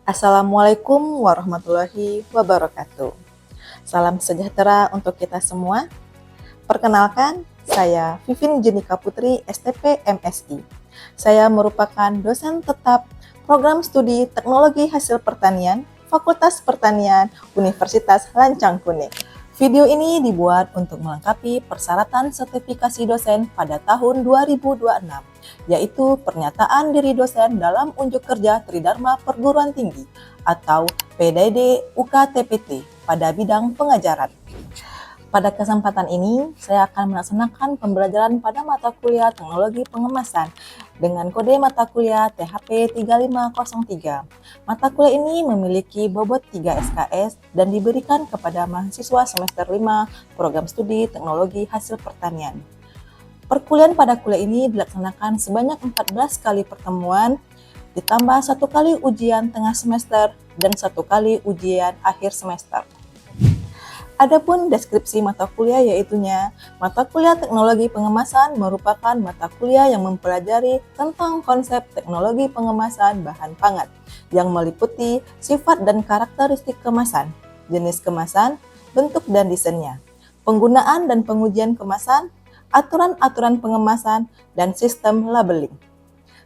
Assalamualaikum warahmatullahi wabarakatuh. Salam sejahtera untuk kita semua. Perkenalkan, saya Vivin Jenika Putri, STP MSI. Saya merupakan dosen tetap Program Studi Teknologi Hasil Pertanian, Fakultas Pertanian, Universitas Lancang Kuning. Video ini dibuat untuk melengkapi persyaratan sertifikasi dosen pada tahun 2026, yaitu pernyataan diri dosen dalam unjuk kerja Tridharma Perguruan Tinggi atau PDD UKTPT pada bidang pengajaran. Pada kesempatan ini, saya akan melaksanakan pembelajaran pada mata kuliah Teknologi Pengemasan dengan kode mata kuliah THP 3503. Mata kuliah ini memiliki bobot 3 SKS dan diberikan kepada mahasiswa semester 5 Program Studi Teknologi Hasil Pertanian. Perkuliahan pada kuliah ini dilaksanakan sebanyak 14 kali pertemuan, ditambah 1 kali ujian tengah semester dan 1 kali ujian akhir semester. Adapun deskripsi mata kuliah yaitunya, mata kuliah Teknologi Pengemasan merupakan mata kuliah yang mempelajari tentang konsep teknologi pengemasan bahan pangan yang meliputi sifat dan karakteristik kemasan, jenis kemasan, bentuk dan desainnya, penggunaan dan pengujian kemasan, aturan-aturan pengemasan, dan sistem labeling.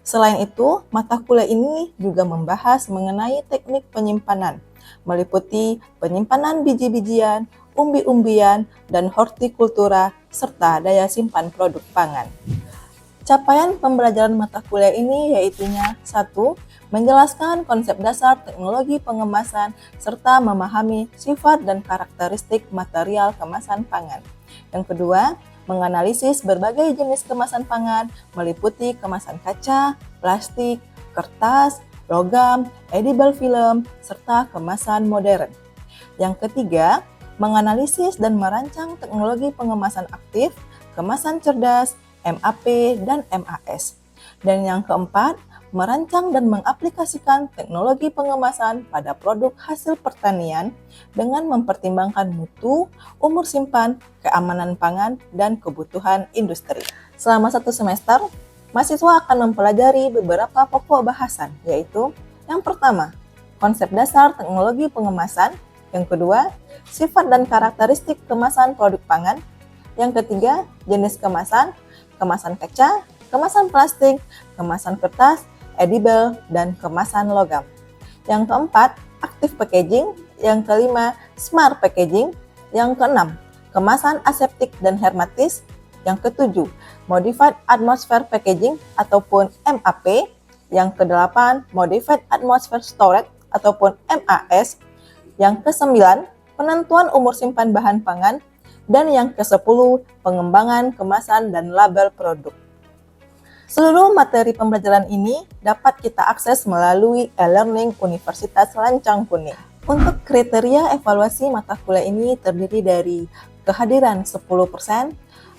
Selain itu, mata kuliah ini juga membahas mengenai teknik penyimpanan, meliputi penyimpanan biji-bijian, umbi-umbian, dan hortikultura, serta daya simpan produk pangan. Capaian pembelajaran mata kuliah ini yaitunya 1. Menjelaskan konsep dasar teknologi pengemasan serta memahami sifat dan karakteristik material kemasan pangan. Yang kedua, menganalisis berbagai jenis kemasan pangan meliputi kemasan kaca, plastik, kertas, logam, edible film, serta kemasan modern. Yang ketiga, menganalisis dan merancang teknologi pengemasan aktif, kemasan cerdas, MAP, dan MAS. Dan yang keempat, merancang dan mengaplikasikan teknologi pengemasan pada produk hasil pertanian dengan mempertimbangkan mutu, umur simpan, keamanan pangan, dan kebutuhan industri. Selama 1 semester, mahasiswa akan mempelajari beberapa pokok bahasan, yaitu yang pertama, konsep dasar teknologi pengemasan, yang kedua, sifat dan karakteristik kemasan produk pangan, yang ketiga, jenis kemasan, kemasan kaca, kemasan plastik, kemasan kertas, edible, dan kemasan logam. Yang keempat, active packaging, yang kelima, smart packaging, yang keenam, kemasan aseptik dan hermetis, yang ketujuh, modified atmosphere packaging ataupun MAP, yang kedelapan, modified atmosphere storage ataupun MAS, yang kesembilan, penentuan umur simpan bahan pangan, dan yang ke-10, pengembangan kemasan dan label produk. Seluruh materi pembelajaran ini dapat kita akses melalui e-learning Universitas Lancang Kuning. Untuk kriteria evaluasi mata kuliah ini terdiri dari kehadiran 10%,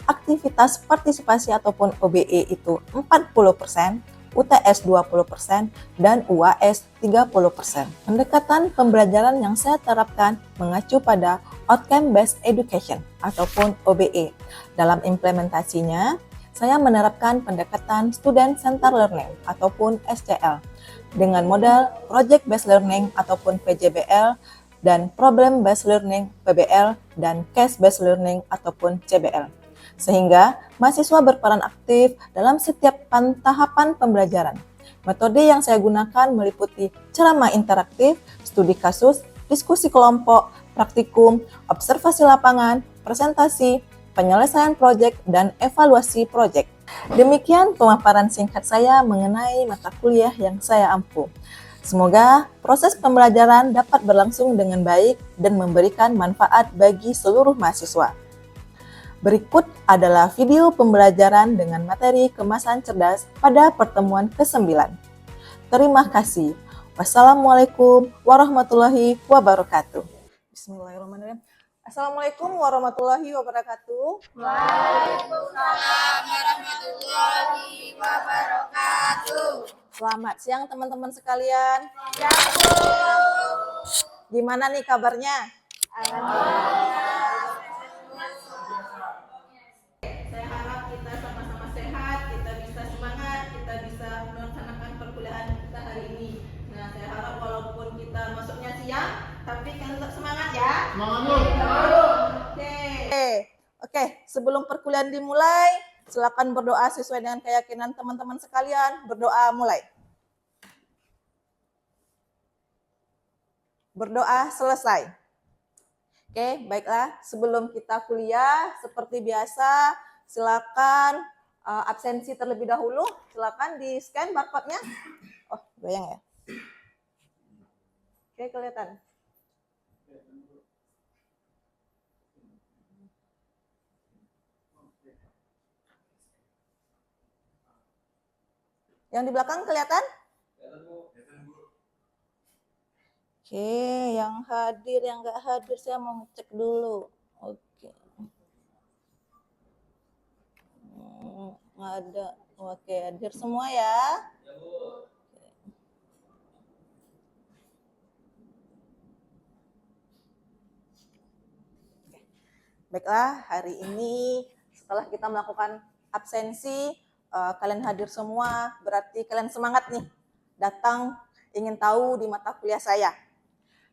aktivitas partisipasi ataupun OBE itu 40%, UTS 20%, dan UAS 30%. Pendekatan pembelajaran yang saya terapkan mengacu pada Outcome Based Education ataupun OBE. Dalam implementasinya, saya menerapkan pendekatan Student Centered Learning ataupun SCL dengan model Project Based Learning ataupun PJBL dan Problem Based Learning PBL dan Case Based Learning ataupun CBL. Sehingga mahasiswa berperan aktif dalam setiap tahapan pembelajaran. Metode yang saya gunakan meliputi ceramah interaktif, studi kasus, diskusi kelompok, praktikum, observasi lapangan, presentasi, penyelesaian proyek, dan evaluasi proyek. Demikian pemaparan singkat saya mengenai mata kuliah yang saya ampu. Semoga proses pembelajaran dapat berlangsung dengan baik dan memberikan manfaat bagi seluruh mahasiswa. Berikut adalah video pembelajaran dengan materi kemasan cerdas pada pertemuan ke-9. Terima kasih. Wassalamualaikum warahmatullahi wabarakatuh. Bismillahirrahmanirrahim. Assalamualaikum warahmatullahi wabarakatuh. Waalaikumsalam warahmatullahi wabarakatuh. Selamat siang teman-teman sekalian. Ya, Bu. Gimana nih kabarnya? Alhamdulillah. Saya harap kita sama-sama sehat, kita bisa semangat, kita bisa melaksanakan perkuliahan kita hari ini. Nah, saya harap walaupun Oke, sebelum perkuliahan dimulai, silakan berdoa sesuai dengan keyakinan teman-teman sekalian. Berdoa mulai. Berdoa selesai. Oke, baiklah. Sebelum kita kuliah, seperti biasa, silakan absensi terlebih dahulu. Silakan di scan barcode-nya. Oh, goyang ya. Oke, kelihatan. Yang di belakang kelihatan? Oke, yang hadir, yang nggak hadir, saya mau ngecek dulu. Oke. Nggak ada. Oke, hadir semua ya. Baiklah, hari ini setelah kita melakukan absensi, kalian hadir semua, berarti kalian semangat nih datang ingin tahu di mata kuliah saya.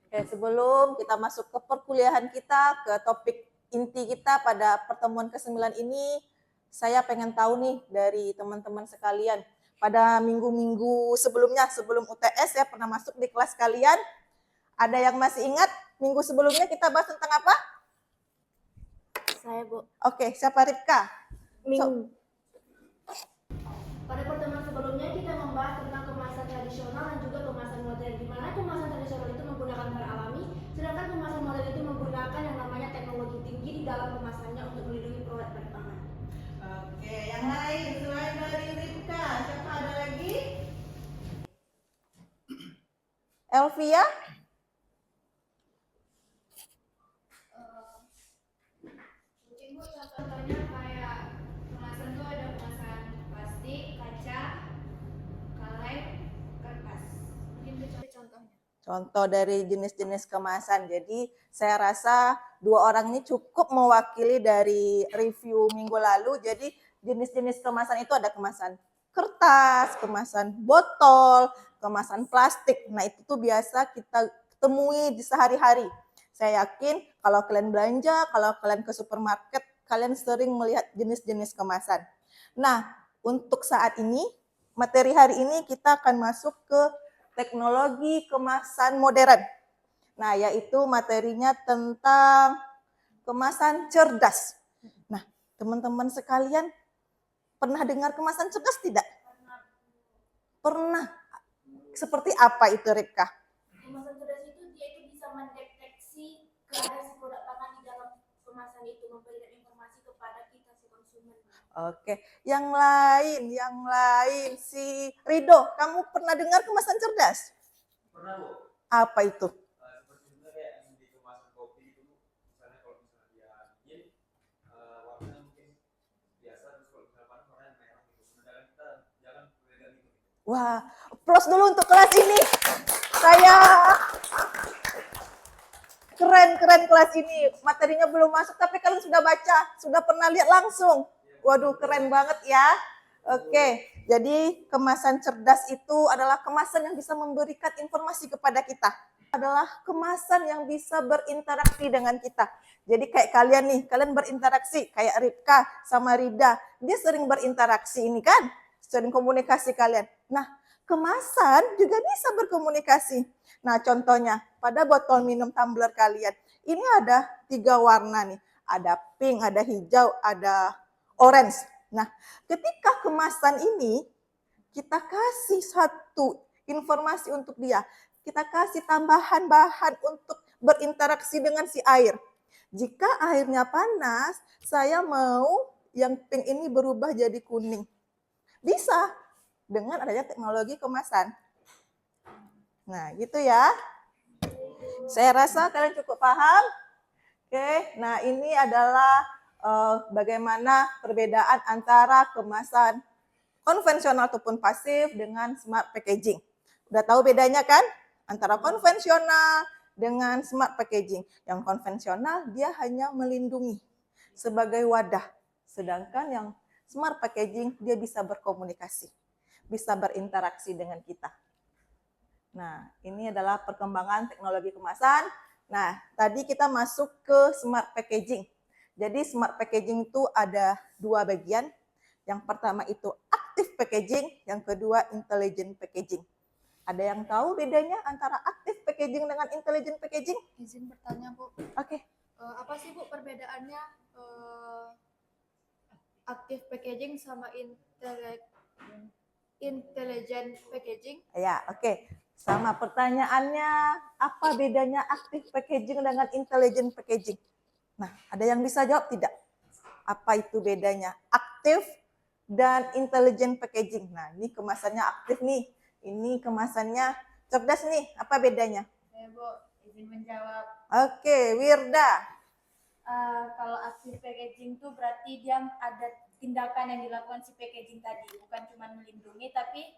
Oke, sebelum kita masuk ke perkuliahan kita, ke topik inti kita pada pertemuan ke-9 ini, saya pengen tahu nih dari teman-teman sekalian, pada minggu-minggu sebelumnya, sebelum UTS saya pernah masuk di kelas kalian, ada yang masih ingat minggu sebelumnya kita bahas tentang apa? Saya, Bu. Oke, siapa Ripka? Pada pertemuan sebelumnya kita membahas tentang kemasan tradisional dan juga kemasan modern, di mana kemasan tradisional itu menggunakan bahan alami, sedangkan kemasan modern itu menggunakan yang namanya teknologi tinggi di dalam kemasannya untuk melindungi produk pada pangan. Oke, yang lain selain dari Ripka, siapa ada lagi? Elvia? Mungkin Bu, contohnya kayak kemasan tuh ada kemasan plastik, kaca, kaleng, kertas. Mungkin itu contohnya. Contoh dari jenis-jenis kemasan. Jadi saya rasa dua orang ini cukup mewakili dari review minggu lalu. Jadi jenis-jenis kemasan itu ada kemasan kertas, kemasan botol, kemasan plastik. Nah itu tuh biasa kita temui di sehari-hari. Saya yakin kalau kalian belanja, kalau kalian ke supermarket, kalian sering melihat jenis-jenis kemasan. Nah, untuk saat ini, materi hari ini kita akan masuk ke teknologi kemasan modern. Nah, yaitu materinya tentang kemasan cerdas. Nah, teman-teman sekalian pernah dengar kemasan cerdas tidak? Pernah. Seperti apa itu, Ripka? Kemasan cerdas itu dia itu bisa mendeteksi keadaan si produk pangan di dalam kemasan itu, memberikan informasi kepada kita si konsumen. Oke, yang lain si Rido, kamu pernah dengar kemasan cerdas? Pernah, Bu. Apa itu? Seperti sebenarnya kayak yang di kemasan kopi itu, misalnya kalau misalnya dia dingin, warnanya mungkin biasa, terus kalau misalnya panas warnanya merah gitu. Sedangkan kita jangan perbedaan itu. Wah, applause dulu untuk kelas ini. Saya keren kelas ini. Materinya belum masuk tapi kalian sudah baca, sudah pernah lihat langsung. Waduh, keren banget ya. Oke, jadi kemasan cerdas itu adalah kemasan yang bisa memberikan informasi kepada kita. Adalah kemasan yang bisa berinteraksi dengan kita. Jadi kayak kalian nih, kalian berinteraksi. Kayak Ripka sama Rida, dia sering berinteraksi ini kan? Sering komunikasi kalian. Nah, kemasan juga bisa berkomunikasi. Nah, contohnya pada botol minum tumbler kalian, ini ada 3 warna nih. Ada pink, ada hijau, ada orange. Nah, ketika kemasan ini kita kasih satu informasi untuk dia, kita kasih tambahan bahan untuk berinteraksi dengan si air. Jika airnya panas, saya mau yang pink ini berubah jadi kuning. Bisa dengan adanya teknologi kemasan. Nah, gitu ya. Saya rasa kalian cukup paham. Oke, nah ini adalah bagaimana perbedaan antara kemasan konvensional ataupun pasif dengan smart packaging. Udah tahu bedanya kan? Antara konvensional dengan smart packaging. Yang konvensional dia hanya melindungi sebagai wadah. Sedangkan yang smart packaging dia bisa berkomunikasi, bisa berinteraksi dengan kita. Nah, ini adalah perkembangan teknologi kemasan. Nah, tadi kita masuk ke smart packaging. Jadi smart packaging itu ada dua bagian. Yang pertama itu active packaging, yang kedua intelligent packaging. Ada yang tahu bedanya antara active packaging dengan intelligent packaging? Izin bertanya Bu, Oke. apa sih Bu perbedaannya active packaging sama intelligent packaging? Ya, oke. Sama pertanyaannya, apa bedanya active packaging dengan intelligent packaging? Nah, ada yang bisa jawab tidak? Apa itu bedanya active dan intelligent packaging? Nah, ini kemasannya aktif nih. Ini kemasannya cerdas nih. Apa bedanya? Saya Bu, izin menjawab. Oke, Wirda. Kalau active packaging tuh berarti dia ada tindakan yang dilakukan si packaging tadi, bukan cuma melindungi, tapi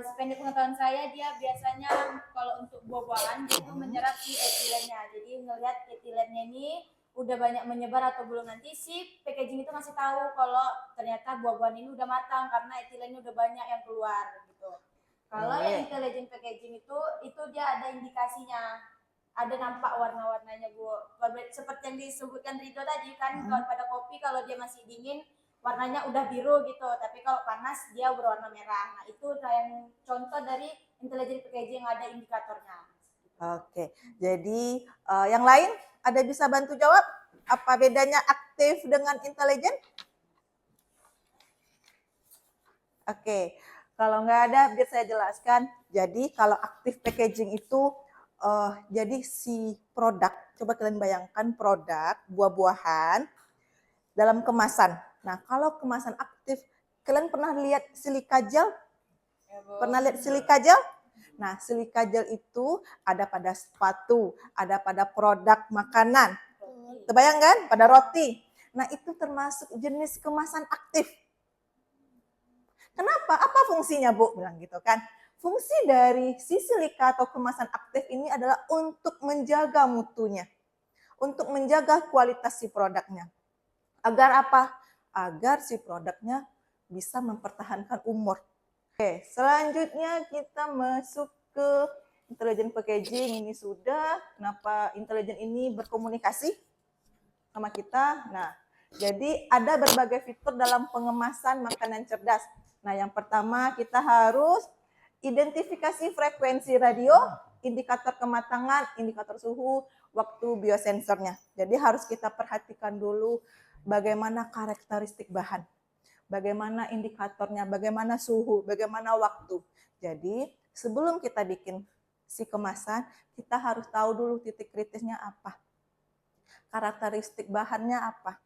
sependek pengetahuan saya dia biasanya kalau untuk buah-buahan dia tuh menyerap si etilennya. Jadi ngelihat etilennya ini udah banyak menyebar atau belum, nanti si packaging itu masih tahu kalau ternyata buah-buahan ini udah matang karena etilennya udah banyak yang keluar gitu. Kalau yang intelligent packaging itu dia ada indikasinya, ada nampak warna-warnanya Bu. Seperti yang disebutkan Rido tadi kan, kalau pada kopi kalau dia masih dingin warnanya udah biru gitu, tapi kalau panas dia berwarna merah. Nah itu yang contoh dari intelligent packaging, ada indikatornya. Oke, jadi yang lain ada bisa bantu jawab? Apa bedanya aktif dengan intelijen? Oke, kalau nggak ada biar saya jelaskan. Jadi kalau aktif packaging itu jadi si produk, coba kalian bayangkan produk buah-buahan dalam kemasan. Nah, kalau kemasan aktif, kalian pernah lihat silika gel? Pernah lihat silika gel? Nah, silika gel itu ada pada sepatu, ada pada produk makanan. Terbayang kan? Pada roti. Nah, itu termasuk jenis kemasan aktif. Kenapa? Apa fungsinya, Bu? Bilang gitu kan. Fungsi dari si silika atau kemasan aktif ini adalah untuk menjaga mutunya. Untuk menjaga kualitas si produknya. Agar apa? Agar si produknya bisa mempertahankan umur. Oke, selanjutnya kita masuk ke intelligent packaging. Ini sudah. Kenapa intelligent ini berkomunikasi sama kita? Nah, jadi ada berbagai fitur dalam pengemasan makanan cerdas. Nah, yang pertama kita harus identifikasi frekuensi radio, indikator kematangan, indikator suhu, waktu biosensornya. Jadi harus kita perhatikan dulu bagaimana karakteristik bahan, bagaimana indikatornya, bagaimana suhu, bagaimana waktu. Jadi sebelum kita bikin si kemasan, kita harus tahu dulu titik kritisnya apa, karakteristik bahannya apa.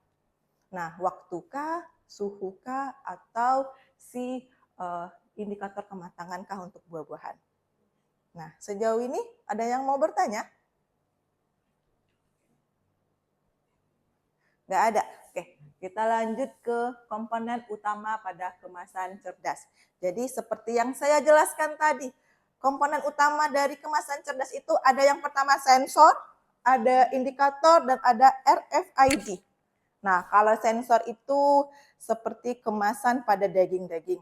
Nah, waktukah, suhukah, atau si indikator kematangankah untuk buah-buahan. Nah, sejauh ini ada yang mau bertanya? Nggak ada. Oke, kita lanjut ke komponen utama pada kemasan cerdas. Jadi seperti yang saya jelaskan tadi, komponen utama dari kemasan cerdas itu ada yang pertama sensor, ada indikator, dan ada RFID. Nah, kalau sensor itu seperti kemasan pada daging-daging.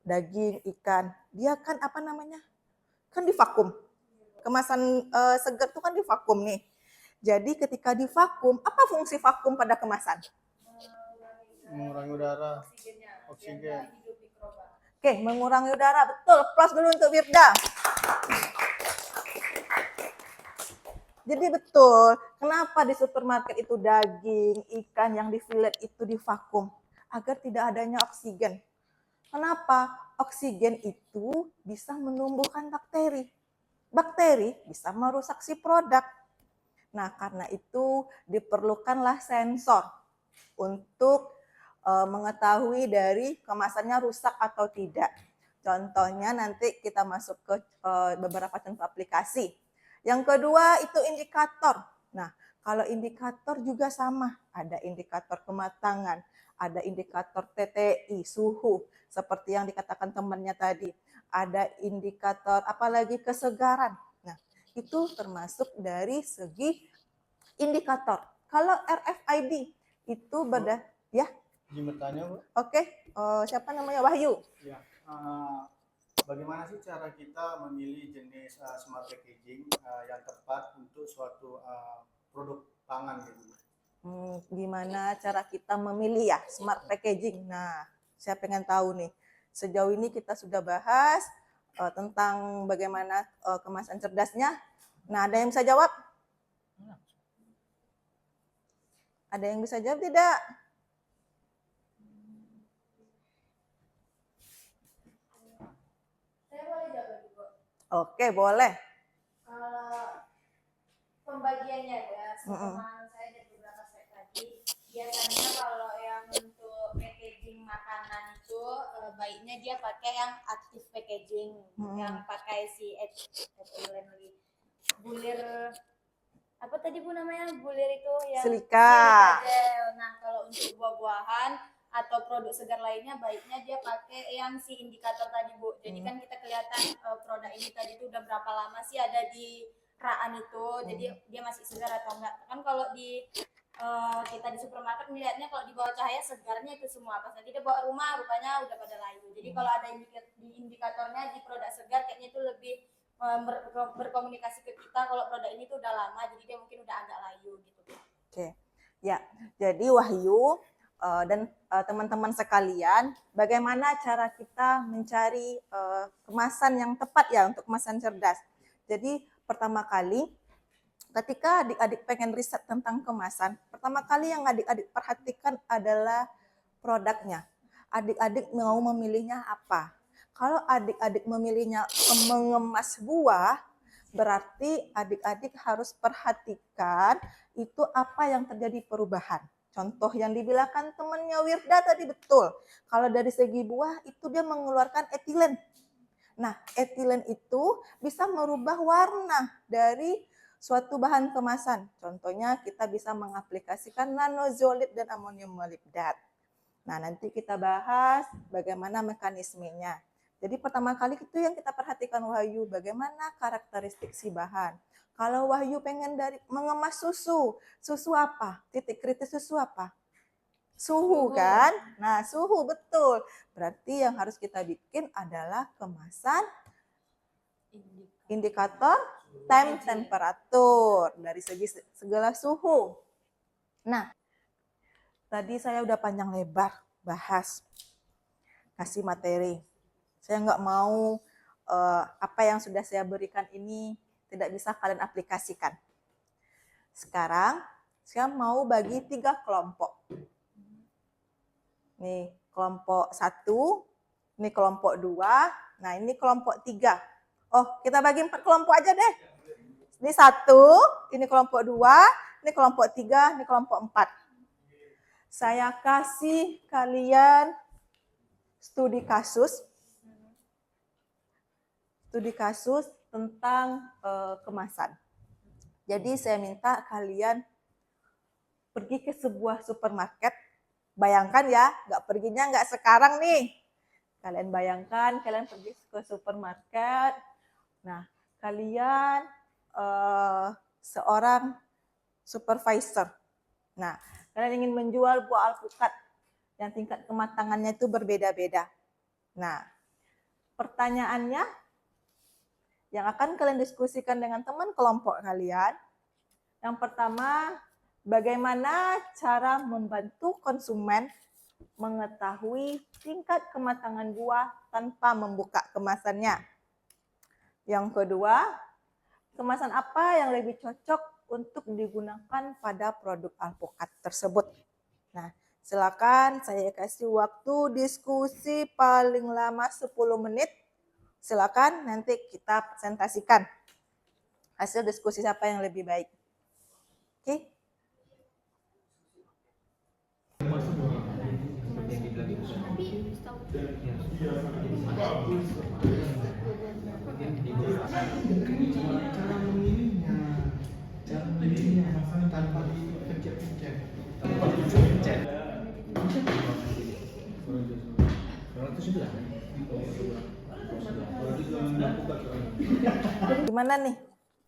Daging, ikan, dia kan apa namanya? Kan divakum. Kemasan segar itu kan divakum nih. Jadi ketika divakum, apa fungsi vakum pada kemasan? Mengurangi udara, oksigen. Oke, mengurangi udara. Betul, plus dulu untuk Wirda. Jadi betul, kenapa di supermarket itu daging, ikan yang di fillet itu divakum? Agar tidak adanya oksigen. Kenapa? Oksigen itu bisa menumbuhkan bakteri. Bakteri bisa merusak si produk. Nah, karena itu diperlukanlah sensor untuk mengetahui dari kemasannya rusak atau tidak. Contohnya nanti kita masuk ke beberapa contoh aplikasi. Yang kedua itu indikator. Nah, kalau indikator juga sama. Ada indikator kematangan, ada indikator TTI, suhu, seperti yang dikatakan temannya tadi. Ada indikator apalagi kesegaran. Nah, itu termasuk dari segi indikator. Kalau RFID itu ya. Izin bertanya, Bu. Oke, siapa namanya? Wahyu. Ya. Bagaimana sih cara kita memilih jenis smart packaging yang tepat untuk suatu produk pangan gitu? Gimana cara kita memilih ya smart packaging. Nah, saya pengen tahu nih. Sejauh ini kita sudah bahas tentang bagaimana kemasan cerdasnya. Nah, ada yang bisa jawab? Ada yang bisa jawab tidak? Saya boleh jawab juga. Oke, boleh. Kalau pembagiannya ya, sepemahaman saya dari beberapa slide tadi, biasanya kalau yang untuk packaging makanan itu baiknya dia pakai yang active packaging, yang pakai si etilen lagi, bulir apa tadi Bu namanya? Bulir itu yang Silika. gel. Nah, kalau untuk buah-buahan atau produk segar lainnya baiknya dia pakai yang si indikator tadi Bu. Jadi kan kita kelihatan produk ini tadi itu udah berapa lama sih ada di raan itu, jadi dia masih segar atau enggak. Kan kalau di kita di supermarket melihatnya kalau di bawah cahaya segarnya itu semua, pas nanti dia bawa rumah rupanya udah pada layu. Jadi kalau ada di indikatornya di produk segar kayaknya itu lebih berkomunikasi ke kita kalau produk ini tuh udah lama, jadi dia mungkin udah agak layu gitu. Oke, ya. Jadi Wahyu dan teman-teman sekalian, bagaimana cara kita mencari kemasan yang tepat ya untuk kemasan cerdas. Jadi pertama kali, ketika adik-adik pengen riset tentang kemasan, pertama kali yang adik-adik perhatikan adalah produknya. Adik-adik mau memilihnya apa? Kalau adik-adik memilihnya mengemas buah, berarti adik-adik harus perhatikan itu apa yang terjadi perubahan. Contoh yang dibilangkan temannya Wirda tadi betul. Kalau dari segi buah itu dia mengeluarkan etilen. Nah, etilen itu bisa merubah warna dari suatu bahan kemasan. Contohnya kita bisa mengaplikasikan nanozolit dan amonium molibdat. Nah, nanti kita bahas bagaimana mekanismenya. Jadi pertama kali itu yang kita perhatikan Wahyu, bagaimana karakteristik si bahan. Kalau Wahyu pengen mengemas susu, susu apa? Titik kritis susu apa? Suhu kan? Nah, suhu betul. Berarti yang harus kita bikin adalah kemasan indikator time temperatur dari segi segala suhu. Nah, tadi saya udah panjang lebar bahas, kasih materi. Saya nggak mau apa yang sudah saya berikan ini tidak bisa kalian aplikasikan. Sekarang saya mau bagi 3 kelompok. Nih kelompok 1, ini kelompok 2, nah ini kelompok 3. Oh, kita bagi 4 kelompok aja deh. Ini 1, ini kelompok 2, ini kelompok 3, ini kelompok 4. Saya kasih kalian studi kasus tentang kemasan. Jadi saya minta kalian pergi ke sebuah supermarket. Bayangkan ya, perginya nggak sekarang nih. Kalian bayangkan, kalian pergi ke supermarket. Nah, kalian seorang supervisor. Nah, kalian ingin menjual buah alpukat yang tingkat kematangannya itu berbeda-beda. Nah, pertanyaannya yang akan kalian diskusikan dengan teman kelompok kalian. Yang pertama, bagaimana cara membantu konsumen mengetahui tingkat kematangan buah tanpa membuka kemasannya. Yang kedua, kemasan apa yang lebih cocok untuk digunakan pada produk alpukat tersebut. Nah, silakan saya kasih waktu diskusi paling lama 10 menit. Silakan nanti kita presentasikan hasil diskusi siapa yang lebih baik. Oke? Cara memilihnya, masalah tanpa dipencet-pencet. Gimana nih?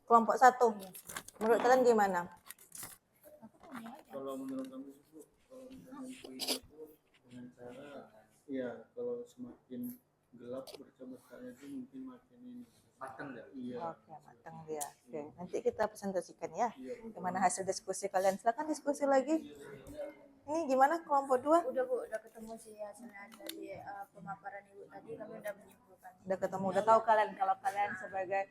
Kelompok 1. Menurut kalian gimana? Kalau menurut kami itu, kalau misalnya itu dengan cara, ya kalau semakin gelap bercak-bercaknya itu mungkin makin ini. Matang dah. Iya. Oke, matang dia. Oke, nanti kita presentasikan ya. Iya. Gimana hasil diskusi kalian? Silakan diskusi lagi. Ini gimana kelompok 2? Udah Bu, udah ketemu sih hasilnya dari pemaparan Ibu tadi, kami udah menyimpulkan. Udah ketemu, udah tahu kalian kalau kalian sebagai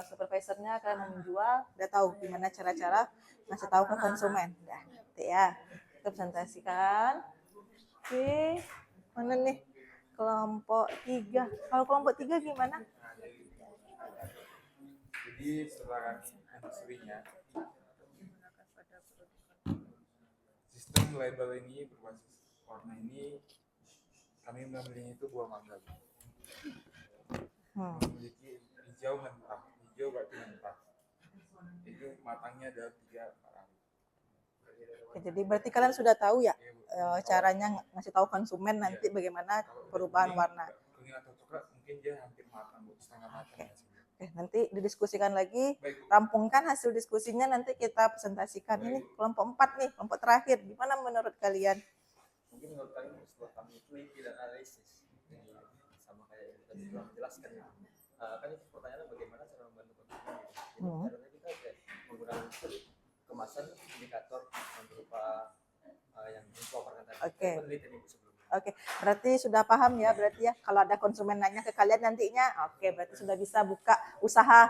supervisornya kalian mau menjual, udah tahu gimana cara-cara ngasih tahu ke konsumen. Udah, gitu ya. Kita presentasikan. Oke, mana nih kelompok 3? Kalau kelompok 3 gimana? Jadi setelah industrinya, sistem label ini berbasis warna ini kami memilih itu buah mangga. Memiliki hijau mentah, hijau berarti mentah. Itu matangnya ada 3-4 hari. Oke, jadi berarti kalian sudah tahu ya caranya ngasih tahu konsumen nanti bagaimana perubahan warna. Kuning atau coklat mungkin dia hampir matang, Bu, setengah matang. Oke, nanti didiskusikan lagi, Baik, Bu. rampungkan hasil diskusinya nanti kita presentasikan. Ini kelompok 4 nih, kelompok terakhir. Gimana menurut kalian? Mungkin menurut kalian setelah kami teliti dan analisis ini sama kayak yang tadi telah menjelaskan ya. Kan itu pertanyaannya bagaimana cara membantu konsumen gitu. Jadi caranya kita kayak menggunakan kemasan indikator yang berupa yang dipaparkan tadi. Oke. Penelitian ibu sebelumnya. Oke, berarti sudah paham ya berarti ya kalau ada konsumen nanya ke kalian nantinya, oke berarti sudah bisa buka usaha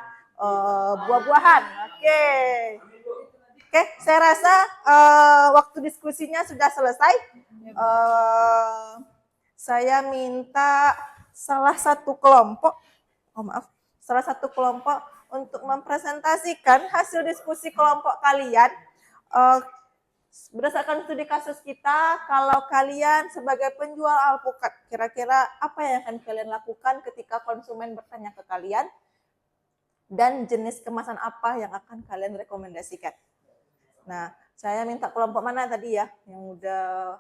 buah-buahan. Oke, saya rasa waktu diskusinya sudah selesai. Saya minta salah satu kelompok untuk mempresentasikan hasil diskusi kelompok kalian. Berdasarkan studi kasus kita, kalau kalian sebagai penjual alpukat, kira-kira apa yang akan kalian lakukan ketika konsumen bertanya ke kalian? Dan jenis kemasan apa yang akan kalian rekomendasikan? Nah, saya minta kelompok mana tadi ya, yang udah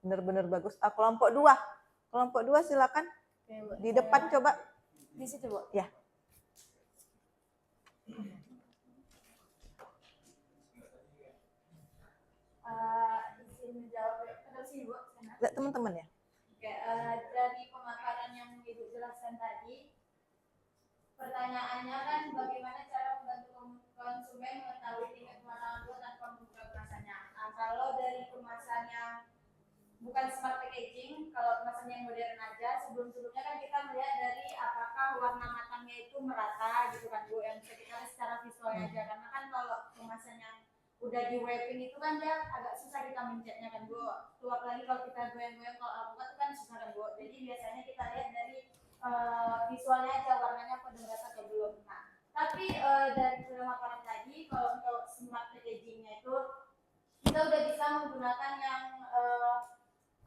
benar-benar bagus. Kelompok 2. Kelompok 2 silakan. Di depan coba. Di situ Bu. Ya. Izin menjawab terus Ibu. Lihat teman-teman ya. Oke, dari pemaparan yang Ibu jelaskan tadi, pertanyaannya kan bagaimana cara membantu konsumen mengetahui tingkat kematangan buah tanpa membuka kemasannya. Nah, kalau dari kemasan yang bukan smart packaging, kalau kemasan yang modern aja, sebelum-sebelumnya kan kita melihat dari apakah warna matangnya itu merata gitu kan Bu, yang bisa kita lihat secara visualnya aja. Karena kan kalau kemasan yang udah di wrapping itu kan dia agak susah kita mencetnya kan Bu. Apalagi kalau kita goyang-goyang kalau alpukat itu kan susah kan Bu. Jadi biasanya kita lihat dari visualnya aja warnanya pada merata atau belum. Nah, tapi dari pemaparan tadi kalau untuk smart packagingnya itu kita udah bisa menggunakan yang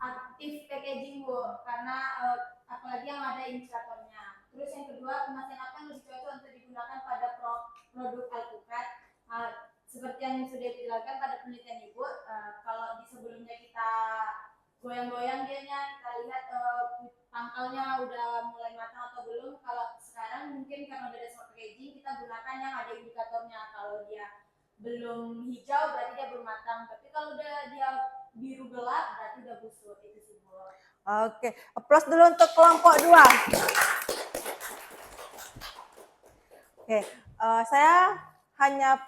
aktif packaging Bu, karena apalagi yang ada indikatornya. Terus yang kedua, kemasan apa yang lebih cocok untuk digunakan pada produk alpukat. Seperti yang sudah dijelaskan pada penelitian Ibu, kalau di sebelumnya kita goyang-goyang dianya, kita lihat pangkalnya udah mulai matang atau belum. Kalau sekarang mungkin karena udah ada smart packaging, kita gunakan yang ada indikatornya. Kalau dia belum hijau berarti dia belum matang, tapi kalau udah dia biru gelap berarti udah busuk. Itu sih Bu. Oke, aplaus dulu untuk kelompok 2. Oke, saya hanya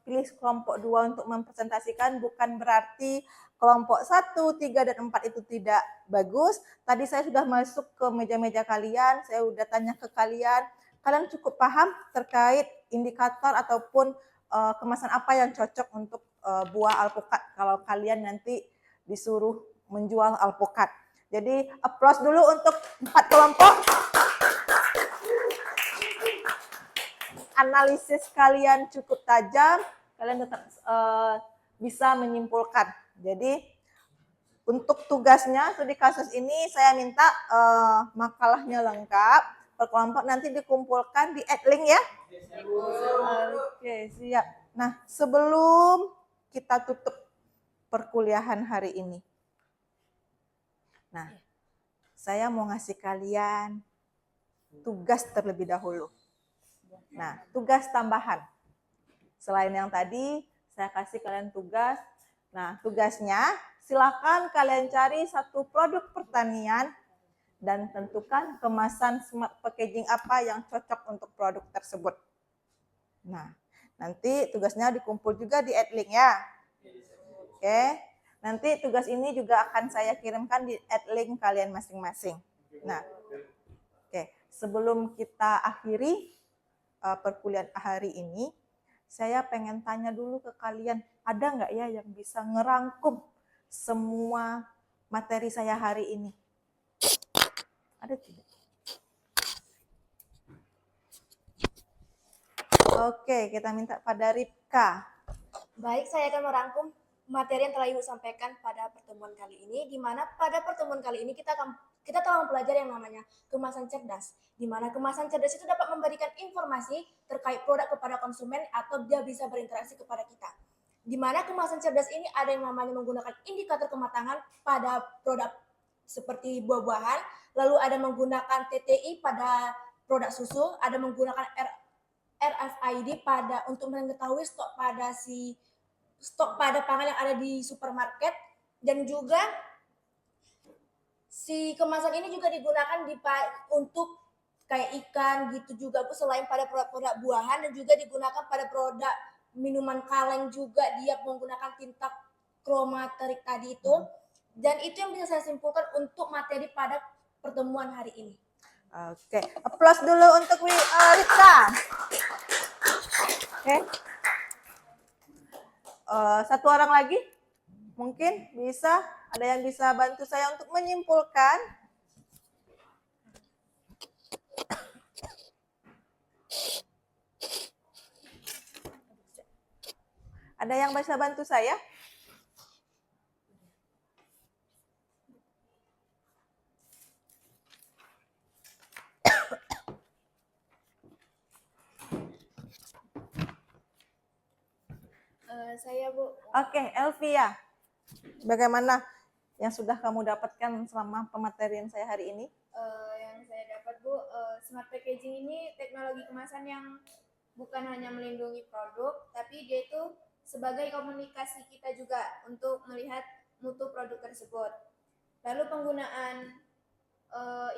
pilih kelompok 2 untuk mempresentasikan, bukan berarti kelompok 1, 3, dan 4 itu tidak bagus. Tadi saya sudah masuk ke meja-meja kalian, saya sudah tanya ke kalian, kalian cukup paham terkait indikator ataupun kemasan apa yang cocok untuk buah alpukat kalau kalian nanti disuruh menjual alpukat. Jadi aplaus dulu untuk 4 kelompok. Analisis kalian cukup tajam, kalian tetap bisa menyimpulkan. Jadi untuk tugasnya studi kasus ini saya minta makalahnya lengkap, per kelompok nanti dikumpulkan di link ya. Oke, siap. Nah, sebelum kita tutup perkuliahan hari ini. Nah, saya mau ngasih kalian tugas terlebih dahulu. Nah, tugas tambahan. Selain yang tadi, saya kasih kalian tugas. Nah, tugasnya silakan kalian cari satu produk pertanian dan tentukan kemasan smart packaging apa yang cocok untuk produk tersebut. Nah, nanti tugasnya dikumpul juga di @link ya. Oke, nanti tugas ini juga akan saya kirimkan di @link kalian masing-masing. Nah, oke, sebelum kita akhiri perkuliahan hari ini, saya pengen tanya dulu ke kalian, ada nggak ya yang bisa ngerangkum semua materi saya hari ini? Ada tidak? Oke, kita minta pada Ripka. Baik, saya akan merangkum materi yang telah Ibu sampaikan pada pertemuan kali ini, di mana pada pertemuan kali ini kita telah mempelajari yang namanya kemasan cerdas, di mana kemasan cerdas itu dapat memberikan informasi terkait produk kepada konsumen atau dia bisa berinteraksi kepada kita. Di mana kemasan cerdas ini ada yang namanya menggunakan indikator kematangan pada produk seperti buah-buahan, lalu ada menggunakan TTI pada produk susu, ada menggunakan RFID untuk mengetahui stok pada pangan yang ada di supermarket, dan juga si kemasan ini juga digunakan untuk kayak ikan gitu juga Bu, selain pada produk-produk buahan, dan juga digunakan pada produk minuman kaleng juga, dia menggunakan tinta kromaterik tadi itu. Dan itu yang bisa saya simpulkan untuk materi pada pertemuan hari ini. Oke, applause dulu untuk Ripka. Oke. Satu orang lagi, mungkin bisa, ada yang bisa bantu saya untuk menyimpulkan? Ada yang bisa bantu saya? Saya Bu, Oke, Elvia, bagaimana yang sudah kamu dapatkan selama pematerian saya hari ini? yang saya dapat Bu, smart packaging ini teknologi kemasan yang bukan hanya melindungi produk, tapi dia itu sebagai komunikasi kita juga untuk melihat mutu produk tersebut. Lalu penggunaan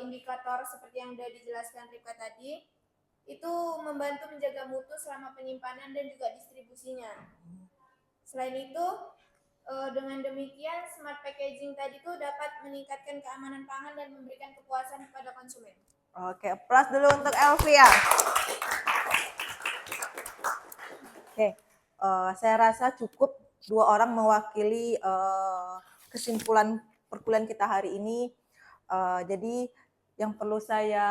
indikator seperti yang sudah dijelaskan Rika tadi, itu membantu menjaga mutu selama penyimpanan dan juga distribusinya. Selain itu, dengan demikian smart packaging tadi itu dapat meningkatkan keamanan pangan dan memberikan kepuasan kepada konsumen. Oke, plus dulu untuk Elvia. Oke, saya rasa cukup 2 orang mewakili kesimpulan perkuliahan kita hari ini. Jadi yang perlu saya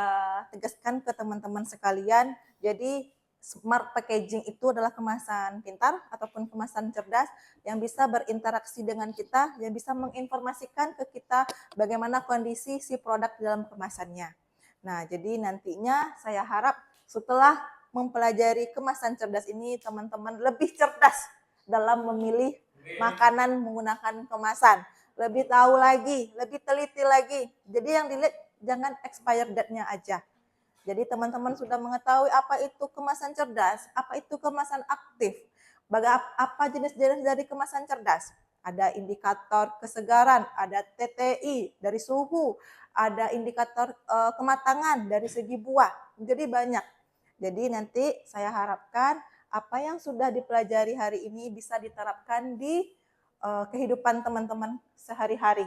tegaskan ke teman-teman sekalian, jadi smart packaging itu adalah kemasan pintar ataupun kemasan cerdas yang bisa berinteraksi dengan kita, yang bisa menginformasikan ke kita bagaimana kondisi si produk dalam kemasannya. Nah, jadi nantinya saya harap setelah mempelajari kemasan cerdas ini, teman-teman lebih cerdas dalam memilih makanan menggunakan kemasan. Lebih tahu lagi, lebih teliti lagi. Jadi yang dilihat jangan expired date-nya aja. Jadi teman-teman sudah mengetahui apa itu kemasan cerdas, apa itu kemasan aktif, apa jenis-jenis dari kemasan cerdas. Ada indikator kesegaran, ada TTI dari suhu, ada indikator kematangan dari segi buah. Jadi banyak. Jadi nanti saya harapkan apa yang sudah dipelajari hari ini bisa diterapkan di kehidupan teman-teman sehari-hari.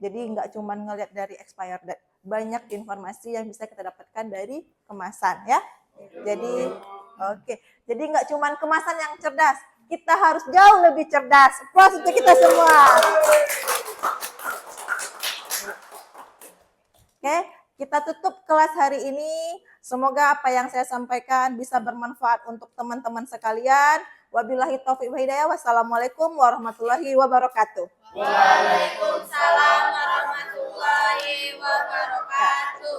Jadi nggak cuma ngelihat dari expired date. Banyak informasi yang bisa kita dapatkan dari kemasan ya. Jadi oke. Jadi nggak cuma kemasan yang cerdas, kita harus jauh lebih cerdas. Applause untuk kita semua. Oke, kita tutup kelas hari ini. Semoga apa yang saya sampaikan bisa bermanfaat untuk teman-teman sekalian. Wabillahi taufiq wa hidayah. Wassalamualaikum warahmatullahi wabarakatuh. Waalaikumsalam warahmatullahi wabarakatuh.